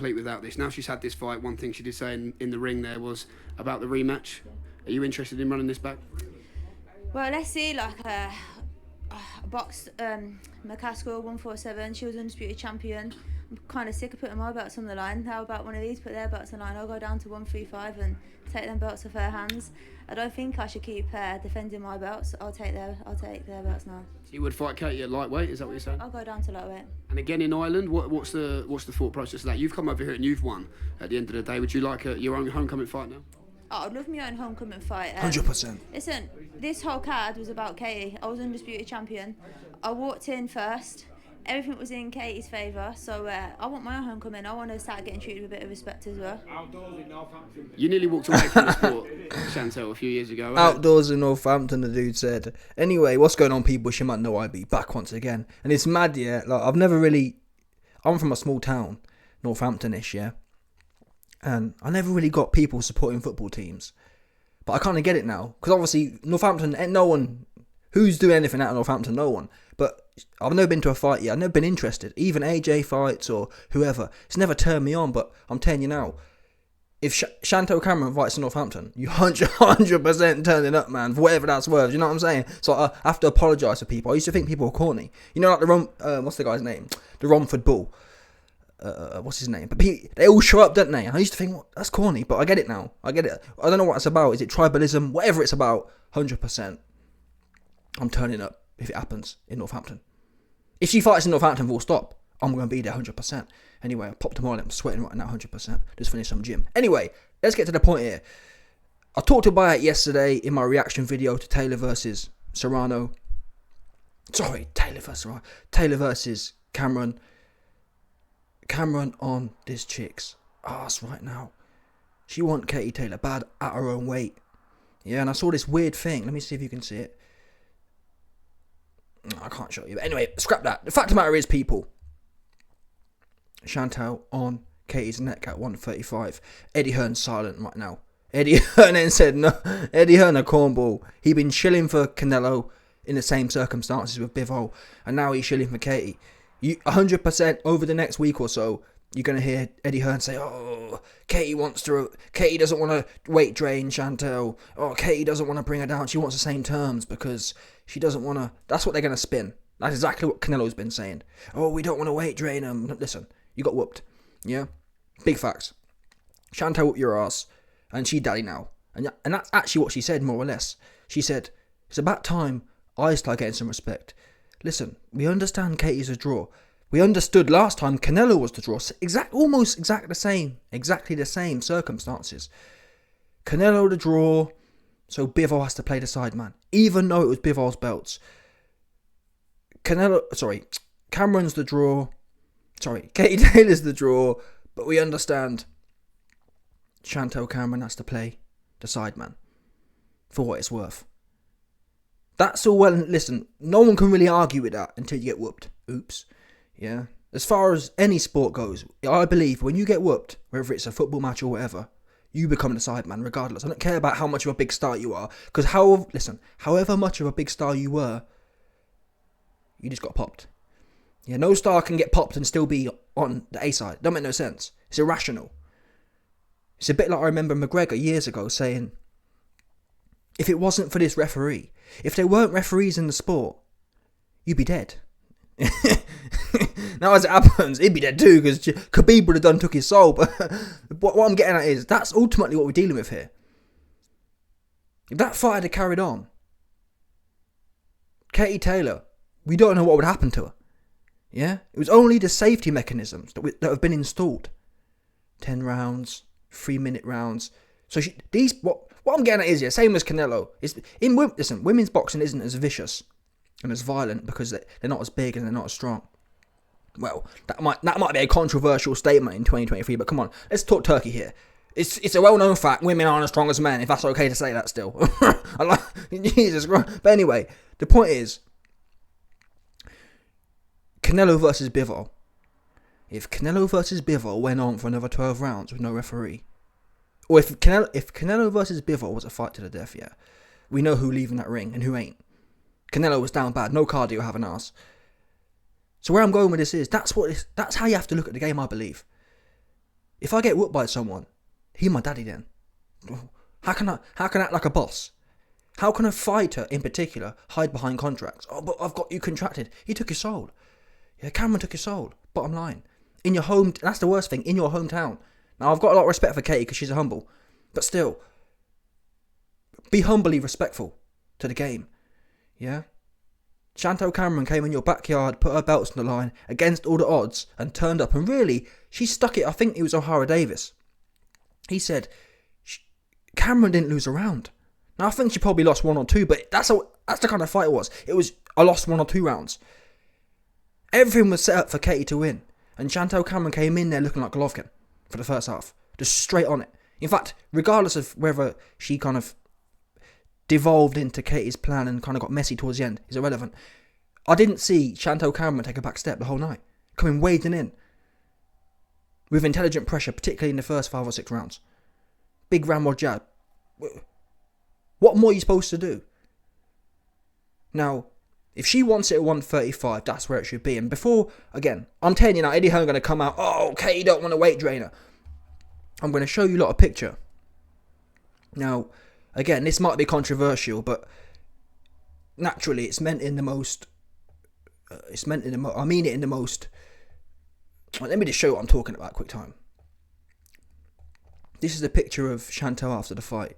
complete without this. Now she's had this fight, one thing she did say in the ring there was about the rematch. Are you interested in running this back? Well, let's see, boxed McCaskill 147. She was undisputed champion. I'm kind of sick of putting my belts on the line. How about one of these put their belts on the line? I'll go down to 135 and take them belts off her hands. I don't think I should keep defending my belts. I'll take their belts now. So you would fight Katie at lightweight? Is that what you're saying? I'll go down to lightweight. And again in Ireland, what's the thought process of that? You've come over here and you've won. At the end of the day, would you like your own homecoming fight now? Oh, I'd love my own homecoming fight. 100%. Listen, this whole card was about Katie. I was undisputed champion. I walked in first. Everything was in Katie's favour, so I want my own homecoming. I want to start getting treated with a bit of respect as well. Outdoors in Northampton. You nearly walked away from the sport, Chantelle, a few years ago. Outdoors in Northampton, the dude said. Anyway, what's going on, people? She might know I'd be back once again. And it's mad, yeah. I'm from a small town, Northampton-ish, yeah. And I never really got people supporting football teams. But I kind of get it now. Because obviously, Northampton, ain't no one who's doing anything out of Northampton, no one. But I've never been to a fight yet. I've never been interested. Even AJ fights or whoever. It's never turned me on. But I'm telling you now, if Chantelle Cameron fights in Northampton, you 100% turning up, man, for whatever that's worth. You know what I'm saying? So I have to apologise to people. I used to think people were corny. You know, like what's the guy's name? The Romford Bull. What's his name? But they all show up, don't they? And I used to think, well, that's corny, but I get it now. I get it. I don't know what it's about. Is it tribalism? Whatever it's about, 100%. I'm turning up if it happens in Northampton. If she fights in Northampton, full stop, I'm going to be there 100%. Anyway, I popped them on. I'm sweating right now 100%. Just finished some gym. Anyway, let's get to the point here. I talked about it yesterday in my reaction video to Taylor versus Serrano. Sorry, Taylor versus Serrano. Taylor versus Cameron. Cameron on this chick's ass right now. She want Katie Taylor bad at her own weight. Yeah, and I saw this weird thing. Let me see if you can see it. I can't show you. But anyway, scrap that. The fact of the matter is, people, Chantelle on Katie's neck at 135. Eddie Hearn's silent right now. Eddie Hearn then said, no, Eddie Hearn a cornball. He been chilling for Canelo in the same circumstances with Bivol. And now he's chilling for Katie. You 100% over the next week or so, you're going to hear Eddie Hearn say, oh, Katie doesn't want to weight drain Chantelle. Oh, Katie doesn't want to bring her down. She wants the same terms because she doesn't want to. That's what they're going to spin. That's exactly what Canelo's been saying. Oh, we don't want to weight drain him. Listen, you got whooped. Yeah? Big facts. Chantelle whooped your ass. And she daddy now. And that's actually what she said, more or less. She said, it's about time I start getting some respect. Listen, we understand Katie's a draw. We understood last time Canelo was the draw. Exactly the same circumstances. Canelo the draw, so Bivol has to play the side man. Even though it was Bivol's belts. Cameron's the draw. Katie Taylor's the draw. But we understand Chantelle Cameron has to play the side man. For what it's worth. That's all well, listen, no one can really argue with that until you get whooped. Oops. Yeah. As far as any sport goes, I believe when you get whooped, whether it's a football match or whatever, you become the side man regardless. I don't care about how much of a big star you are. Because however much of a big star you were, you just got popped. Yeah, no star can get popped and still be on the A side. Don't make no sense. It's irrational. It's a bit like I remember McGregor years ago saying, if it wasn't for this referee, if there weren't referees in the sport, you'd be dead. Now as it happens, he'd be dead too, because Khabib would have took his soul. But what I'm getting at is, that's ultimately what we're dealing with here. If that fight had carried on, Katie Taylor, we don't know what would happen to her. Yeah? It was only the safety mechanisms that have been installed. 10 rounds, 3-minute rounds. So what I'm getting at is, yeah, same as Canelo. Women's boxing isn't as vicious and as violent because they're not as big and they're not as strong. Well, that might be a controversial statement in 2023, but come on, let's talk turkey here. It's a well-known fact, women aren't as strong as men, if that's okay to say that still. Jesus Christ. But anyway, the point is, Canelo versus Bivol. If Canelo versus Bivol went on for another 12 rounds with no referee, or if Canelo versus Bivol was a fight to the death, yeah, we know who leaving that ring and who ain't. Canelo was down bad, no cardio, have an ass. So where I'm going with this is, that's how you have to look at the game, I believe. If I get whooped by someone, he my daddy then. How can I act like a boss? How can a fighter in particular hide behind contracts? Oh, but I've got you contracted. He took your soul. Yeah, Cameron took your soul. Bottom line. In your home, that's the worst thing, in your hometown. Now, I've got a lot of respect for Katie because she's humble. But still, be humbly respectful to the game. Yeah? Chantelle Cameron came in your backyard, put her belts on the line against all the odds and turned up. And really, she stuck it. I think it was O'Hara Davis. He said, Cameron didn't lose a round. Now, I think she probably lost 1 or 2, but that's the kind of fight it was. It was, I lost 1 or 2 rounds. Everything was set up for Katie to win. And Chantelle Cameron came in there looking like Golovkin for the first half. Just straight on it. In fact, regardless of whether she kind of devolved into Katie's plan and kind of got messy towards the end, is irrelevant. I didn't see Chantelle Cameron take a back step the whole night. Coming wading in. With intelligent pressure, particularly in the first 5 or 6 rounds. Big ramrod jab. What more are you supposed to do? Now, if she wants it at 135, that's where it should be. And before, again, I'm telling you now, Eddie Hearn going to come out, oh, Katie don't want a weight drainer. I'm going to show you a lot of picture. Now, again, this might be controversial, but naturally, it's meant in the most. I mean it in the most. Let me just show you what I'm talking about. Quick time. This is a picture of Chantelle after the fight.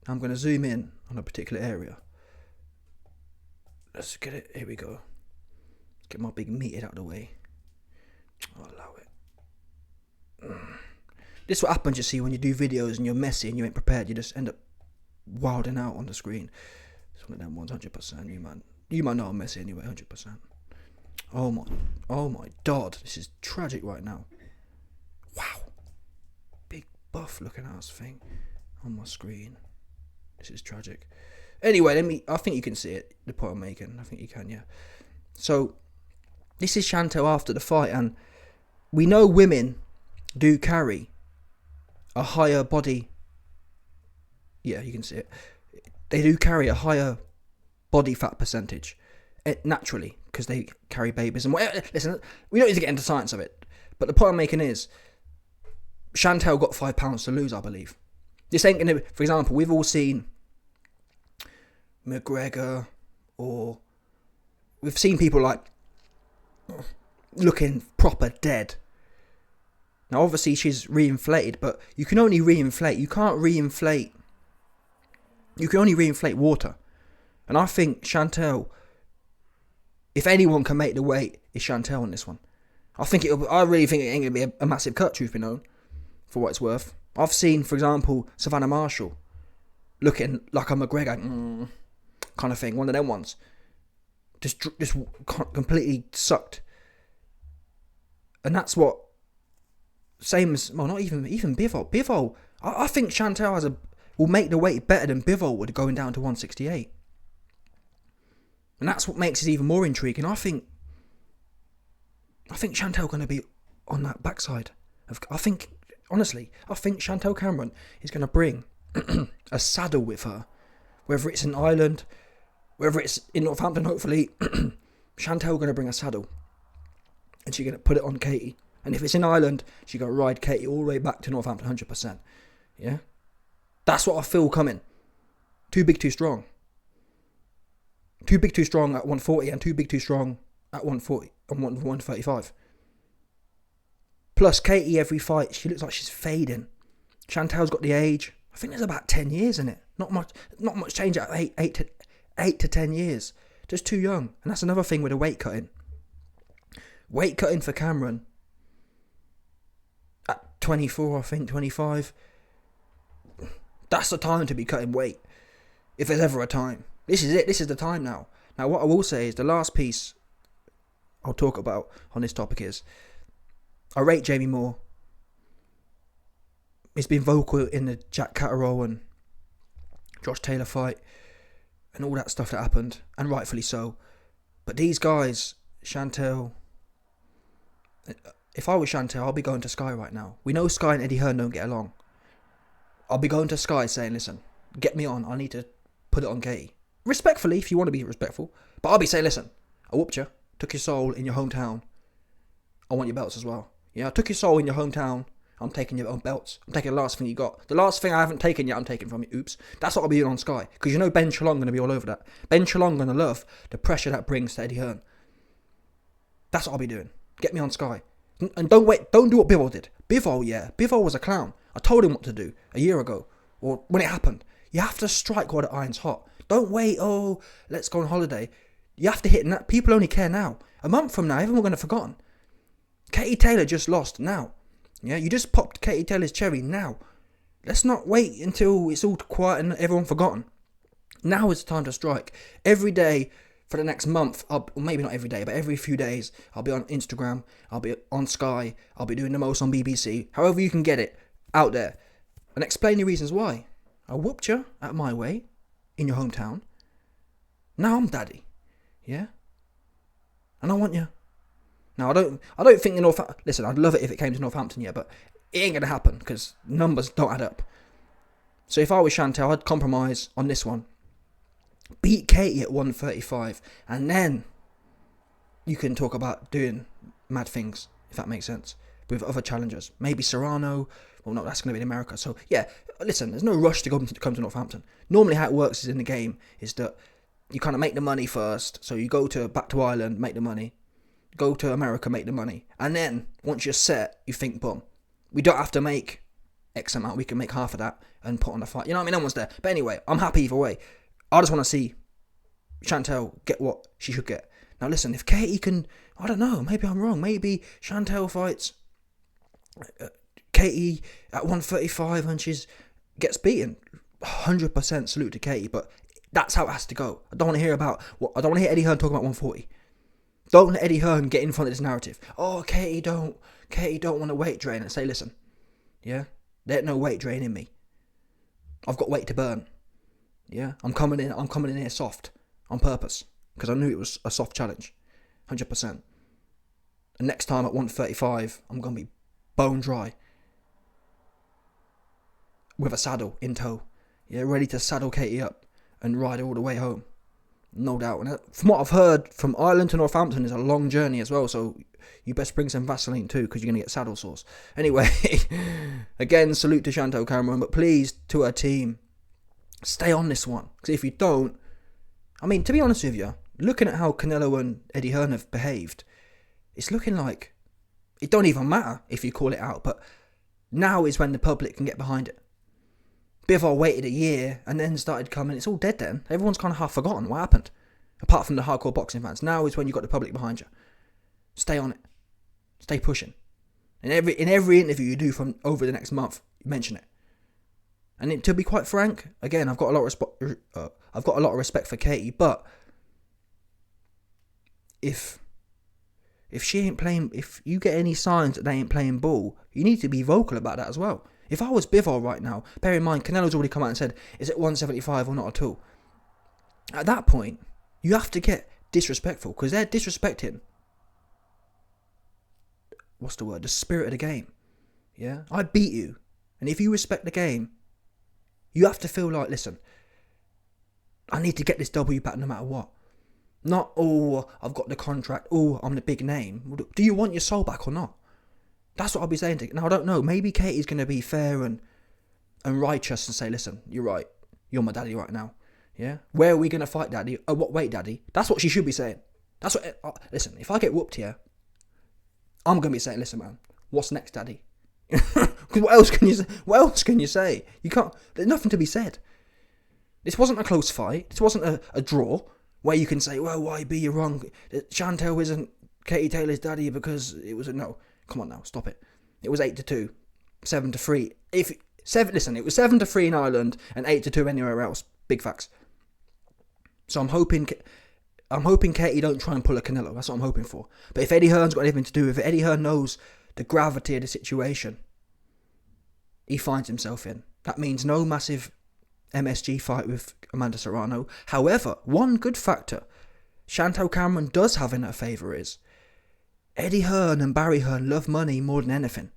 Now I'm going to zoom in on a particular area. Let's get it. Here we go. Get my big meathead out of the way. I'll allow it. This is what happens, you see, when you do videos and you're messy and you ain't prepared. You just end up wilding out on the screen. It's one of them ones, 100%. You might know I'm messy anyway, 100%. Oh my God. This is tragic right now. Wow. Big buff looking ass thing on my screen. This is tragic. Anyway, I think you can see it, the point I'm making. I think you can, yeah. So, this is Chantelle after the fight, and we know women do carry a higher body. Yeah, you can see it. They do carry a higher body fat percentage, naturally, because they carry babies. And listen, we don't need to get into science of it, but the point I'm making is, Chantelle got 5 pounds to lose, I believe. This ain't gonna, for example, we've all seen McGregor, or we've seen people like looking proper dead. Now obviously she's reinflated, but you can only reinflate. You can't reinflate. You can only reinflate water. And I think Chantelle, if anyone can make the weight, is Chantelle on this one. I really think it ain't gonna be a massive cut, truth be known, for what it's worth. I've seen, for example, Savannah Marshall looking like a McGregor kind of thing, one of them ones. Just completely sucked. And that's what, same as, well, not even Bivol. Bivol, I think Chantelle will make the weight better than Bivol would going down to 168. And that's what makes it even more intriguing. I think Chantelle going to be on that backside. Honestly, I think Chantelle Cameron is going to bring a saddle with her. Whether it's in Ireland, whether it's in Northampton, hopefully, Chantelle going to bring a saddle. And she's going to put it on Katie. And if it's in Ireland, she's going to ride Katie all the way back to Northampton, 100%. Yeah? That's what I feel coming. Too big, too strong. Too big, too strong at 140 and too big, too strong at 140 and 135. Plus, Katie, every fight, she looks like she's fading. Chantelle's got the age. I think there's about 10 years in it. Not much change at 8 to 10 years. Just too young. And that's another thing with the weight cutting. Weight cutting for Cameron at 24, I think, 25. That's the time to be cutting weight. If there's ever a time. This is it. This is the time now. Now, what I will say is the last piece I'll talk about on this topic is I rate Jamie Moore. He's been vocal in the Jack Catterall and Josh Taylor fight and all that stuff that happened, and rightfully so. But these guys, Chantelle, if I was Chantelle, I'll be going to Sky right now. We know Sky and Eddie Hearn don't get along. I'll be going to Sky saying, listen, get me on. I need to put it on Katie. Respectfully, if you want to be respectful. But I'll be saying, listen, I whooped you, took your soul in your hometown. I want your belts as well. Yeah, I took your soul in your hometown. I'm taking your own belts. I'm taking the last thing you got. The last thing I haven't taken yet, I'm taking from you. Oops. That's what I'll be doing on Sky. Because you know Ben Chalong going to be all over that. Ben Chalong going to love the pressure that brings to Eddie Hearn. That's what I'll be doing. Get me on Sky. And don't do what Bivol did. Bivol was a clown. I told him what to do a year ago. Or when it happened. You have to strike while the iron's hot. Don't wait, let's go on holiday. You have to hit that. People only care now. A month from now, everyone going to have forgotten. Katie Taylor just lost now. Yeah, you just popped Katie Taylor's cherry now. Let's not wait until it's all quiet and everyone forgotten. Now is the time to strike. Every day for the next month, maybe not every day, but every few days, I'll be on Instagram, I'll be on Sky, I'll be doing the most on BBC, however you can get it out there. And explain the reasons why. I whooped you at my way in your hometown. Now I'm daddy. Yeah? And I want you. Now, I don't think listen, I'd love it if it came to Northampton, yeah, but it ain't going to happen because numbers don't add up. So if I was Chantelle, I'd compromise on this one. Beat Katie at 135, and then you can talk about doing mad things, if that makes sense, with other challengers. Maybe Serrano. Well, no, that's going to be in America. So, yeah, listen, there's no rush to come to Northampton. Normally how it works is in the game is that you kind of make the money first. So you go back to Ireland, make the money. Go to America, make the money. And then, once you're set, you think, boom, we don't have to make X amount. We can make half of that and put on a fight. You know what I mean? No one's there. But anyway, I'm happy either way. I just want to see Chantelle get what she should get. Now listen, if Katie can, I don't know, maybe I'm wrong. Maybe Chantelle fights Katie at 135 and gets beaten. 100% salute to Katie, but that's how it has to go. I don't want to hear Eddie Hearn talking about 140. Don't let Eddie Hearn get in front of this narrative. Oh, Katie don't want to weight drain. And say, listen, yeah, there's no weight drain in me. I've got weight to burn. Yeah, I'm coming in here soft on purpose because I knew it was a soft challenge, 100%. And next time at 135, I'm gonna be bone dry with a saddle in tow. Yeah, ready to saddle Katie up and ride her all the way home. No doubt. And from what I've heard, from Ireland to Northampton is a long journey as well, so you best bring some Vaseline too, because you're going to get saddle sores. Anyway, again, salute to Chantelle Cameron, but please, to her team, stay on this one. Because if you don't, I mean, to be honest with you, looking at how Canelo and Eddie Hearn have behaved, it's looking like it don't even matter if you call it out, but now is when the public can get behind it. Bivol waited a year and then started coming. It's all dead then. Everyone's kind of half forgotten what happened. Apart from the hardcore boxing fans. Now is when you've got the public behind you. Stay on it. Stay pushing. In every interview you do from over the next month, you mention it. And to be quite frank, again, I've got a lot of respect for Katie, but if she ain't playing, if you get any signs that they ain't playing ball, you need to be vocal about that as well. If I was Bivol right now, bear in mind, Canelo's already come out and said, is it 175 or not at all? At that point, you have to get disrespectful, because they're disrespecting, the spirit of the game. Yeah? I beat you. And if you respect the game, you have to feel like, listen, I need to get this W back no matter what. Not, I've got the contract, I'm the big name. Do you want your soul back or not? That's what I'll be saying to you. Now, I don't know. Maybe Katie's going to be fair and righteous and say, listen, you're right. You're my daddy right now. Yeah? Where are we going to fight, daddy? Oh, what weight, daddy? That's what she should be saying. That's what... listen, if I get whooped here, I'm going to be saying, listen, man, what's next, daddy? Because what else can you say? What else can you say? You can't... There's nothing to be said. This wasn't a close fight. This wasn't a draw where you can say, well, YB, you're wrong. Chantelle isn't Katie Taylor's daddy because it was a... No. Come on now, stop it. It was 8-2, 7-3. Listen, it was 7-3 in Ireland and 8-2 anywhere else. Big facts. So I'm hoping Katie don't try and pull a Canelo. That's what I'm hoping for. But if Eddie Hearn's got anything to do with it, Eddie Hearn knows the gravity of the situation he finds himself in. That means no massive MSG fight with Amanda Serrano. However, one good factor Chantelle Cameron does have in her favour is Eddie Hearn and Barry Hearn love money more than anything.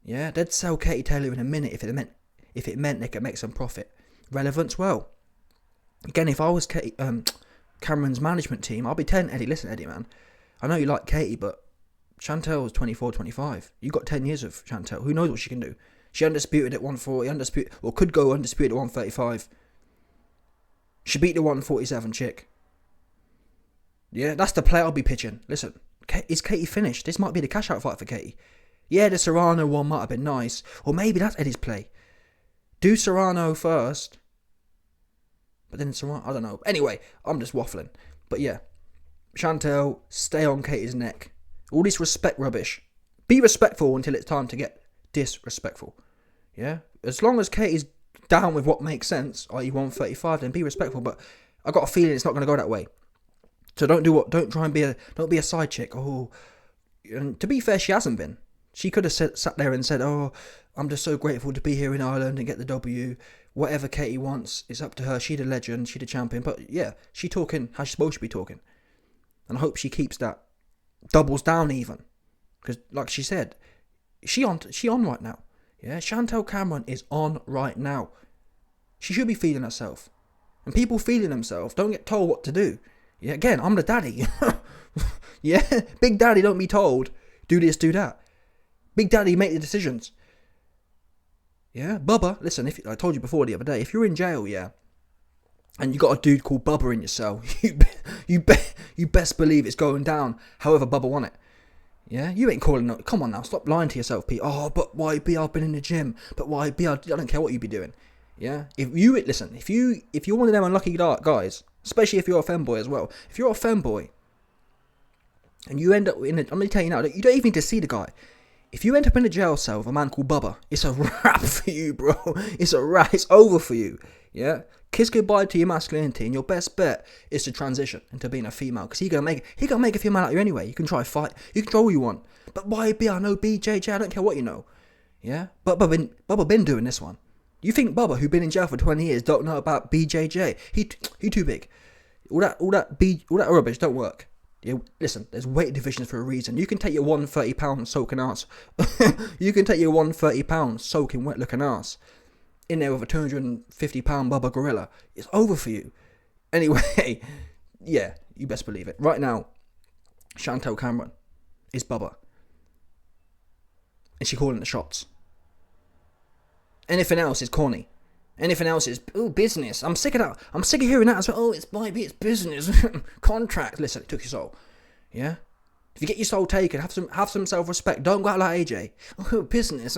Yeah, they'd sell Katie Taylor in a minute if it meant they could make some profit. Relevance, well, again, if I was Cameron's management team, I'll be telling Eddie, listen, Eddie, man, I know you like Katie, but Chantelle's 24, 25. You got 10 years of Chantelle. Who knows what she can do? She undisputed at 140, or could go undisputed at 135. She beat the 147 chick. Yeah, that's the play I'll be pitching. Listen, is Katie finished? This might be the cash-out fight for Katie. Yeah, the Serrano one might have been nice. Or maybe that's Eddie's play. Do Serrano first. But then Serrano, I don't know. Anyway, I'm just waffling. But yeah, Chantelle, stay on Katie's neck. All this respect rubbish. Be respectful until it's time to get disrespectful. Yeah? As long as Katie's down with what makes sense, i.e. 135, then be respectful. But I got a feeling it's not going to go that way. So don't try and don't be a side chick. Oh, and to be fair, she hasn't been. She could have sat there and said, "Oh, I'm just so grateful to be here in Ireland and get the W. Whatever Katie wants, it's up to her. She's a legend. She's a champion." But yeah, she's talking how she's supposed to be talking, and I hope she keeps that, doubles down even, because like she said, she on right now. Yeah, Chantelle Cameron is on right now. She should be feeling herself, and people feeling themselves don't get told what to do. Yeah, again, I'm the daddy. Yeah, Big Daddy don't be told, do this, do that. Big Daddy make the decisions. Yeah, Bubba, listen, I told you before the other day, if you're in jail, yeah, and you got a dude called Bubba in your cell, you best believe it's going down however Bubba want it. Yeah, you ain't calling, come on now, stop lying to yourself, Pete. Oh, but YB, I've been in the gym, but YB, I don't care what you be doing. Yeah, if you're one of them unlucky guys, especially if you're a femboy as well. If you're a femboy and you end up I'm going to tell you now, you don't even need to see the guy. If you end up in a jail cell with a man called Bubba, it's a wrap for you, bro. It's a wrap. It's over for you. Yeah? Kiss goodbye to your masculinity, and your best bet is to transition into being a female, because he gonna make a female out of you anyway. You can try fight. You can try all you want. But YB, I know BJJ, I don't care what you know. Yeah? But Bubba been doing this one. You think Bubba, who been in jail for 20 years, don't know about BJJ? He too big. All that rubbish don't work. Yeah, listen, there's weight divisions for a reason. You can take your 130 pound soaking ass. You can take your 130 pound soaking wet looking ass in there with a 250 pound Bubba gorilla. It's over for you. Anyway, yeah, you best believe it. Right now, Chantelle Cameron is Bubba, and she calling the shots. Anything else is corny. Anything else is business. I'm sick of that. I'm sick of hearing that as well. Oh, it's it's business. Contract. Listen, it took your soul. Yeah. If you get your soul taken, have some self-respect. Don't go out like AJ. Oh, business.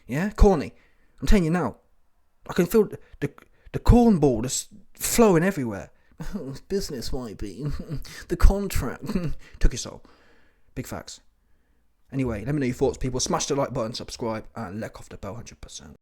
Yeah, corny. I'm telling you now. I can feel the cornball just flowing everywhere. Oh, it's business, YB. The contract took your soul. Big facts. Anyway, let me know your thoughts, people. Smash the like button, subscribe, and let off the bell 100%.